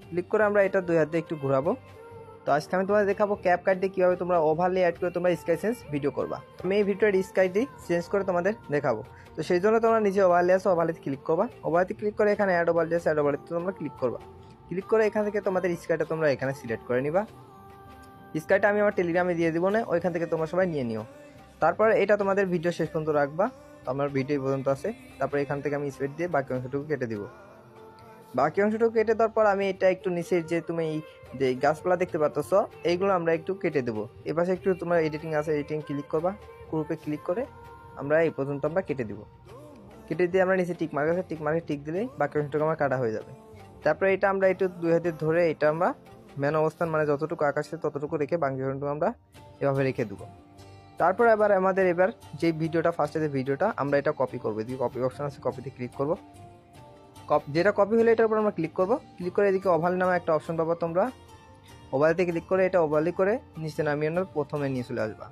Click করে আমরা এটা দুই হাত দিয়ে একটু ঘোরাবো। তো আজকে আমি তোমাদের দেখাবো ক্যাপকাট দিয়ে কীভাবে তোমরা ওভারলে অ্যাড করে তোমরা স্কাই চেঞ্জ ভিডিও করবা। আমি এই ভিডিওর স্কাইটি চেঞ্জ করে তোমাদের দেখাবো। তো সেই জন্য তোমরা নিচে ওভারলে আসো, ওভারলেতে ক্লিক করবা। ওভারলেতে ক্লিক করে এখানে অ্যাড ওভারলে আছে, অ্যাড ওভারলেতে তোমরা ক্লিক করবা। ক্লিক করে এখান থেকে তোমাদের স্কাইটা তোমরা এখানে সিলেক্ট করে নিবা। স্কাইটা আমি আমার টেলিগ্রামে দিয়ে দিব না, ওইখান থেকে তোমরা সবাই নিয়ে নিও। তারপর এটা তোমাদের ভিডিও শেষ পর্যন্ত রাখবা। তো আমার ভিডিও পর্যন্ত আছে। তারপর এখান থেকে আমি স্পেড দিয়ে বাকি অংশটুকু কেটে দিব। বাকি অংশটুকু কেটে দেওয়ার পর আমি এটা একটু নিচের যে তুমি যে গাছপালা দেখতে পাচ্ছ এইগুলো আমরা একটু কেটে দেবো। এ পাশে একটু তোমরা এডিটিং আছে, এডিটিং ক্লিক করবা। গ্রুপে ক্লিক করে আমরা এই পর্যন্ত আমরা কেটে দিব। কেটে দিয়ে আমরা নিচে টিক মার্ক আছে, টিক মার্কে টিক দিলেই বাকি অংশটুকু আমার কাটা হয়ে যাবে। তারপরে এটা আমরা একটু দুই হাতে ধরে এটা আমরা মেন অবস্থান মানে যতটুকু আকাশে ততটুকু রেখে বাকি অংশটুকু আমরা এভাবে রেখে দেবো। তারপর এবার আমাদের যে ভিডিওটা ফার্স্টে যে ভিডিওটা আমরা এটা কপি করবো। এদিকে কপি অপশন আছে, কপিতে ক্লিক করবো। যেটা কপি হলে এটার উপর আমরা ক্লিক করবো। ক্লিক করে এদিকে ওভারলে নামে একটা অপশন পাবো তোমরা। ওভারলেতে ক্লিক করে এটা ওভারলে করে নিচে নামিয়ে প্রথমে নিয়ে চলে আসবা।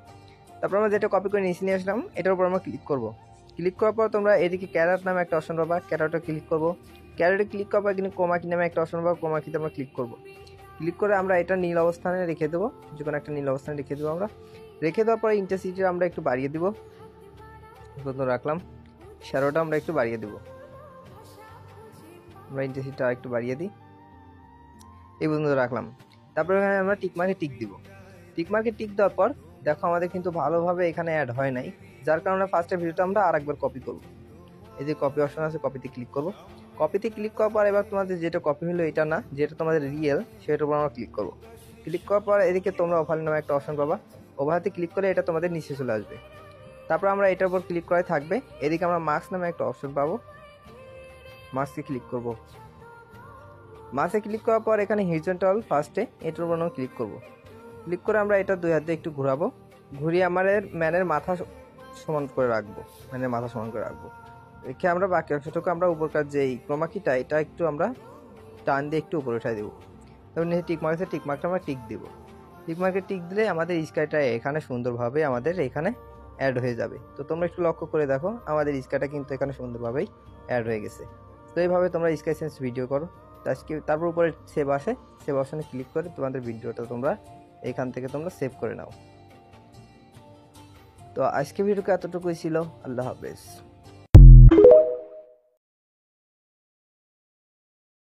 তারপর আমরা যেটা কপি করে নিচে নিয়ে আসলাম এটার উপর আমরা ক্লিক করবো। ক্লিক করার পর তোমরা এদিকে ক্যারেট নামে একটা অপশন পাবা, ক্যারেটে ক্লিক করবো। ক্যারেটে ক্লিক করার পর কিন্তু কোমাকি নামে একটা অপশন পাবো, কোমাকিতে আমরা ক্লিক করবো। ক্লিক করে আমরা এটা নীল অবস্থানে রেখে দেবো, যে কোনো একটা নীল অবস্থানে রেখে দেবো আমরা। রেখে দেওয়ার পরে ইন্টেন্সিটি আমরা একটু বাড়িয়ে দিব, রাখলাম। শ্যাডোটা আমরা একটু বাড়িয়ে দেবো, আমরা ইন্টেন্সিটিটা একটু বাড়িয়ে দিই, এই পর্যন্ত রাখলাম। তারপর এখানে আমরা টিকমার্কে টিক দিব। টিকমার্কে টিক দেওয়ার পর দেখো আমাদের কিন্তু ভালোভাবে এখানে অ্যাড হয় নাই, যার কারণে ফার্স্টের ভিডিওটা আমরা আরেকবার কপি করব। এই যে কপি অপশন আছে, কপিতে ক্লিক করব। কপিতে ক্লিক করার পর এবার তোমাদের যেটা কপি হলো এটা না, যেটা তোমাদের রিয়েল সেটার উপর আমরা ক্লিক করব। ক্লিক করার পর এদিকে তোমরা ওভারলে নামে একটা অপশন পাবা, ওভারতে ক্লিক করে এটা তোমাদের নিচে চলে আসবে। তারপর আমরা এটার উপর ক্লিক করে থাকবে। এদিকে আমরা মার্কস নামে একটা অপশন পাবো, মার্কসে ক্লিক করব। মার্কসে ক্লিক করার পর এখানে হরিজন্টাল ফার্স্টে এটার উপর আমরা ক্লিক করব। ক্লিক করে আমরা এটা দুই হাত দিয়ে একটু ঘোরাবো। ঘুরিয়ে আমাদের ম্যানের মাথা সমান করে রাখবো, ম্যানের মাথা সমান করে রাখবো। রেখে আমরা বাকি অংশটুকু আমরা উপরকার যে ক্রোমাকিটা এটা একটু আমরা টান দিয়ে একটু উপরে উঠাই দেবো। তারপর নিচে টিক মার্ক আছে, টিক মার্কটা আমরা টিক দেবো। টিক মার্কে টিক দিলে আমাদের স্কাইটা এখানে সুন্দরভাবে আমাদের এখানে অ্যাড হয়ে যাবে। তো তোমরা একটু লক্ষ্য করে দেখো আমাদের স্কাইটা কিন্তু এখানে সুন্দরভাবেই অ্যাড হয়ে গেছে। তো এইভাবে তোমরা স্কাই চেঞ্জ ভিডিও করো। তারপর উপরে সেভ আসে, সেভ অপশনে ক্লিক করে তোমাদের ভিডিওটা তোমরা এখান থেকে তোমরা সেভ করে নাও। তো আজকে ভিডিওটা এতটুকুই ছিল। আল্লাহ হাফেজ।